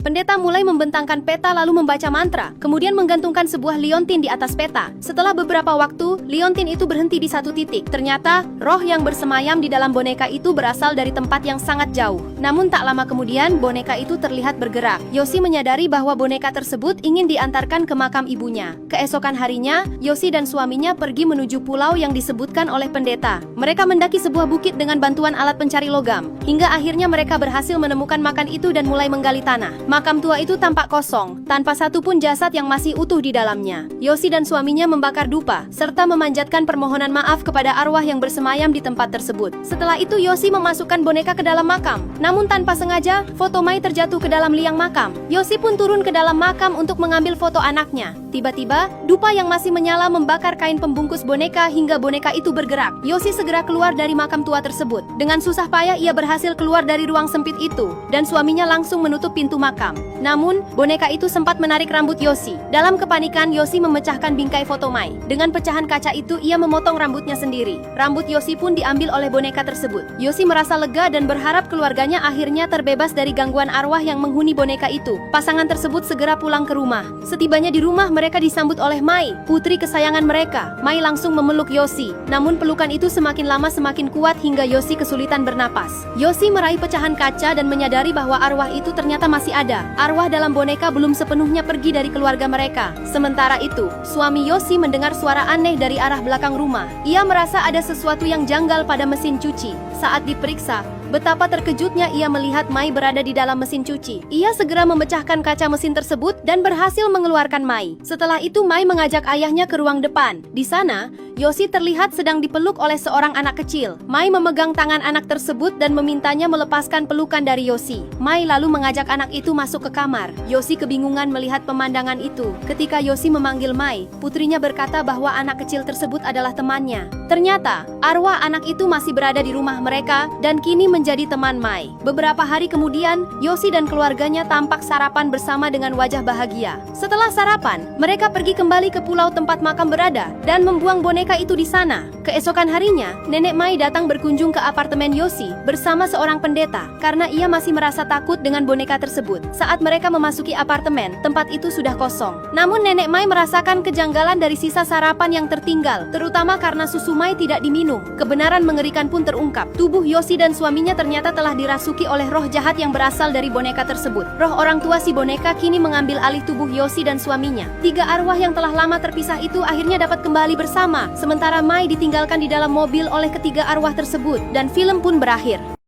Pendeta mulai membentangkan peta lalu membaca mantra, kemudian menggantungkan sebuah liontin di atas peta. Setelah beberapa waktu, liontin itu berhenti di satu titik. Ternyata, roh yang bersemayam di dalam boneka itu berasal dari tempat yang sangat jauh. Namun tak lama kemudian, boneka itu terlihat bergerak. Yoshi menyadari bahwa boneka tersebut ingin diantarkan ke makam ibunya. Keesokan harinya, Yoshi dan suaminya pergi menuju pulau yang disebutkan oleh pendeta. Mereka mendaki sebuah bukit dengan bantuan alat pencari logam. Hingga akhirnya mereka berhasil menemukan makam itu dan mulai menggali tanah. Makam tua itu tampak kosong, tanpa satupun jasad yang masih utuh di dalamnya. Yoshi dan suaminya membakar dupa, serta memanjatkan permohonan maaf kepada arwah yang bersemayam di tempat tersebut. Setelah itu Yoshi memasukkan boneka ke dalam makam. Namun tanpa sengaja, foto Mai terjatuh ke dalam liang makam. Yoshi pun turun ke dalam makam untuk mengambil foto anaknya. Tiba-tiba, dupa yang masih menyala membakar kain pembungkus boneka hingga boneka itu bergerak. Yoshi segera keluar dari makam tua tersebut. Dengan susah payah ia berhasil keluar dari ruang sempit itu, dan suaminya langsung menutup pintu makam. Namun, boneka itu sempat menarik rambut Yoshi. Dalam kepanikan, Yoshi memecahkan bingkai foto Mai. Dengan pecahan kaca itu, ia memotong rambutnya sendiri. Rambut Yoshi pun diambil oleh boneka tersebut. Yoshi merasa lega dan berharap keluarganya akhirnya terbebas dari gangguan arwah yang menghuni boneka itu. Pasangan tersebut segera pulang ke rumah. Setibanya di rumah, mereka disambut oleh Mai, putri kesayangan mereka. Mai langsung memeluk Yoshi. Namun pelukan itu semakin lama semakin kuat hingga Yoshi kesulitan bernapas. Yoshi meraih pecahan kaca dan menyadari bahwa arwah itu ternyata masih ada. Arwah dalam boneka belum sepenuhnya pergi dari keluarga mereka. Sementara itu, suami Yoshi mendengar suara aneh dari arah belakang rumah. Ia merasa ada sesuatu yang janggal pada mesin cuci. Saat diperiksa, betapa terkejutnya ia melihat Mai berada di dalam mesin cuci. Ia segera memecahkan kaca mesin tersebut dan berhasil mengeluarkan Mai. Setelah itu Mai mengajak ayahnya ke ruang depan. Di sana, Yoshi terlihat sedang dipeluk oleh seorang anak kecil. Mai memegang tangan anak tersebut dan memintanya melepaskan pelukan dari Yoshi. Mai lalu mengajak anak itu masuk ke kamar. Yoshi kebingungan melihat pemandangan itu. Ketika Yoshi memanggil Mai, putrinya berkata bahwa anak kecil tersebut adalah temannya. Ternyata, arwah anak itu masih berada di rumah mereka dan kini menjadi teman Mai. Beberapa hari kemudian, Yoshi dan keluarganya tampak sarapan bersama dengan wajah bahagia. Setelah sarapan, mereka pergi kembali ke pulau tempat makam berada dan membuang boneka itu di sana. Keesokan harinya, Nenek Mai datang berkunjung ke apartemen Yoshi bersama seorang pendeta karena ia masih merasa takut dengan boneka tersebut. Saat mereka memasuki apartemen, tempat itu sudah kosong. Namun Nenek Mai merasakan kejanggalan dari sisa sarapan yang tertinggal, terutama karena susu Mai tidak diminum. Kebenaran mengerikan pun terungkap. Tubuh Yoshi dan suaminya ternyata telah dirasuki oleh roh jahat yang berasal dari boneka tersebut. Roh orang tua si boneka kini mengambil alih tubuh Yoshi dan suaminya. Tiga arwah yang telah lama terpisah itu akhirnya dapat kembali bersama. Sementara Mai ditinggalkan di dalam mobil oleh ketiga arwah tersebut, dan film pun berakhir.